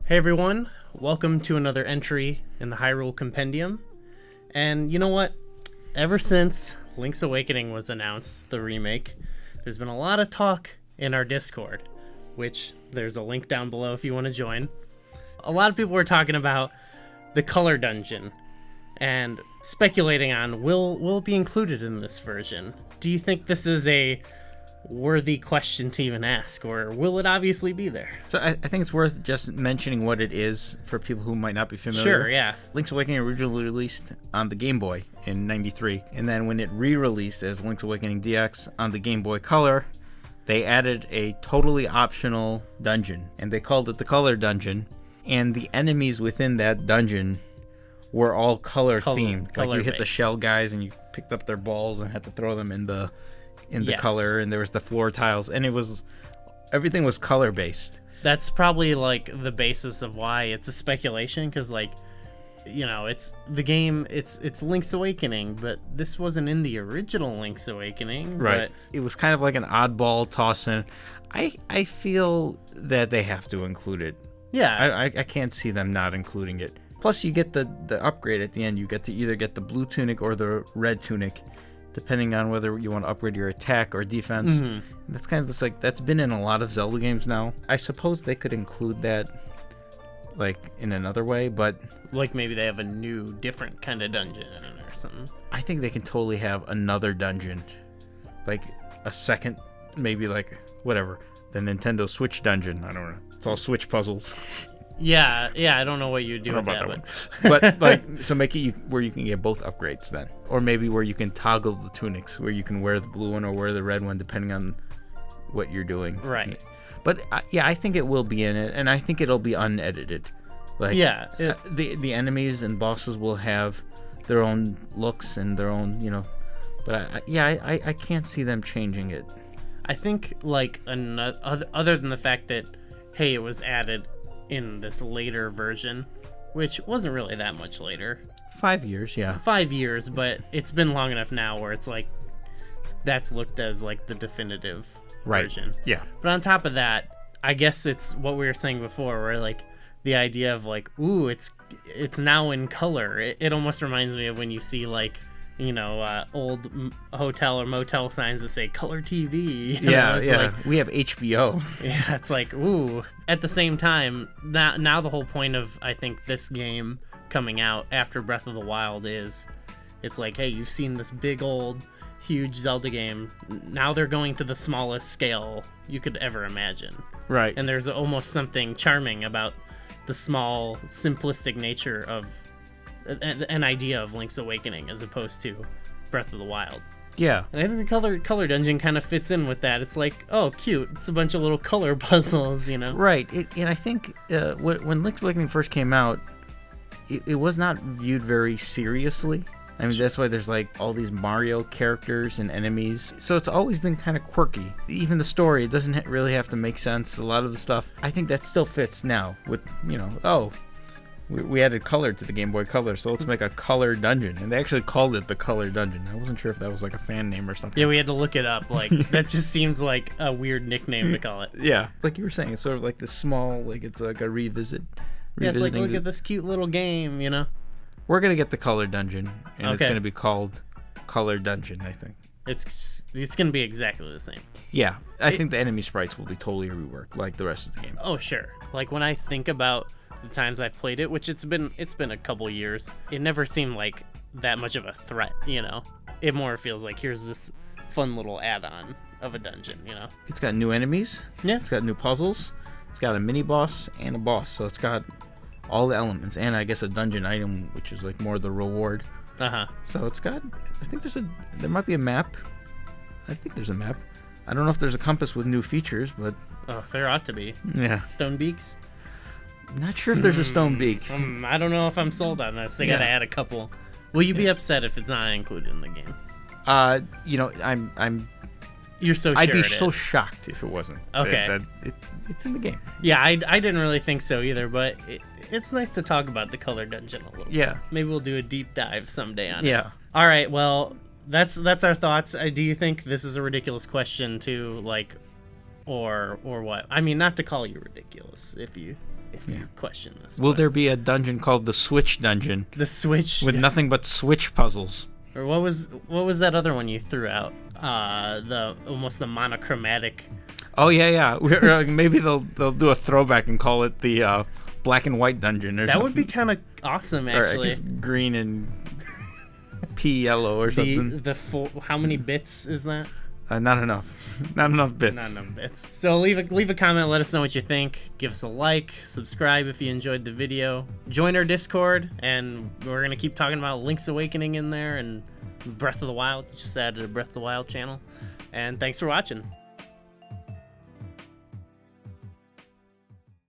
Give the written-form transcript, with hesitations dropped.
Hey everyone, welcome to another entry in the Hyrule Compendium. And you know what? Ever since Link's Awakening was announced, the remake, there's been a lot of talk in our Discord, which there's a link down below if you want to join. A lot of people were talking about the color dungeon and speculating on will it be included in this version. Do you think this is a worthy question to even ask, or will it obviously be there? So I think it's worth just mentioning what it is for people who might not be familiar. Sure, yeah. Link's Awakening originally released on the Game Boy in '93, and then when it re-released as Link's Awakening DX on the Game Boy Color, they added a totally optional dungeon, and they called it the Color Dungeon, and the enemies within that dungeon were all color themed. Like you hit the shell guys and you picked up their balls and had to throw them in the color, and there was the floor tiles, and everything was color based. That's probably like the basis of why it's a speculation, because like, you know, it's the game, it's Link's Awakening, but this wasn't in the original Link's Awakening, right? But it was kind of like an oddball toss in. I feel that they have to include it. Yeah, I can't see them not including it. Plus you get the upgrade at the end. You get to either get the blue tunic or the red tunic, depending on whether you want to upgrade your attack or defense. Mm-hmm. That's kind of just like, that's been in a lot of Zelda games now. I suppose they could include that like in another way, but like maybe they have a new different kind of dungeon or something. I think they can totally have another dungeon, like a second, maybe like whatever, the Nintendo Switch dungeon. I don't know, it's all Switch puzzles. Yeah, I don't know what you do with that one. But like, so make it where you can get both upgrades then, or maybe where you can toggle the tunics, where you can wear the blue one or wear the red one depending on what you're doing. Right. But yeah, I think it will be in it, and I think it'll be unedited. Like, yeah, the enemies and bosses will have their own looks and their own, you know. But I can't see them changing it. I think like other than the fact that hey, it was added in this later version, which wasn't really that much later. 5 years, yeah. 5 years, but it's been long enough now where it's like that's looked as like the definitive version. Yeah. But on top of that, I guess it's what we were saying before, where like the idea of like, ooh, it's now in color. It almost reminds me of when you see like, you know, old hotel or motel signs that say color TV. Yeah, like, we have HBO. Yeah, it's like, ooh. At the same time, now the whole point of, I think, this game coming out after Breath of the Wild is, it's like, hey, you've seen this big old, huge Zelda game. Now they're going to the smallest scale you could ever imagine. Right. And there's almost something charming about the small, simplistic nature of an idea of Link's Awakening as opposed to Breath of the Wild. Yeah. And I think the color dungeon kind of fits in with that. It's like, oh, cute. It's a bunch of little color puzzles, you know? Right. And I think when Link's Awakening first came out, it was not viewed very seriously. I mean, that's why there's like all these Mario characters and enemies. So it's always been kind of quirky. Even the story, it doesn't really have to make sense. A lot of the stuff, I think that still fits now with, you know, oh, we added color to the Game Boy Color, so let's make a color dungeon. And they actually called it the Color Dungeon. I wasn't sure if that was like a fan name or something. Yeah, we had to look it up. Like, that just seems like a weird nickname to call it. Yeah. Like you were saying, it's sort of like this small, like it's like a revisit. Yeah, it's like, look at this cute little game, you know? We're going to get the Color Dungeon, and it's okay. going to be called Color Dungeon, I think. It's going to be exactly the same. Yeah. I think the enemy sprites will be totally reworked, like the rest of the game. Oh, sure. Like, when I think about the times I've played it, which it's been a couple years, it never seemed like that much of a threat, you know? It more feels like here's this fun little add-on of a dungeon, you know? It's got new enemies. Yeah. It's got new puzzles. It's got a mini-boss and a boss, so it's got all the elements, and I guess a dungeon item, which is like more the reward. Uh-huh. So it's got, I think there might be a map. I think there's a map. I don't know if there's a compass with new features, but... Oh, there ought to be. Yeah. Stone beaks? Not sure if there's a stone beak. I don't know if I'm sold on this. They gotta add a couple. Will you be upset if it's not included in the game? You know, I'm. You're so sure I'd be it so is. shocked if it wasn't. Okay. It's in the game. Yeah, I didn't really think so either, but it's nice to talk about the color dungeon a little. Yeah. Bit. Maybe we'll do a deep dive someday on it. Yeah. All right. Well, that's our thoughts. Do you think this is a ridiculous question to like, or what? I mean, not to call you ridiculous if you if you question this. Will there be a dungeon called the Switch Dungeon the Switch with nothing but Switch puzzles? Or what was that other one you threw out? The almost the monochromatic. Oh yeah. Maybe they'll do a throwback and call it the black and white dungeon or That something. would be kind of awesome, actually. Or I guess green and pea yellow or something. How many bits is that? Not enough. Not enough bits. Not enough bits. So leave a comment. Let us know what you think. Give us a like. Subscribe if you enjoyed the video. Join our Discord, and we're gonna keep talking about Link's Awakening in there and Breath of the Wild. Just added a Breath of the Wild channel. And thanks for watching.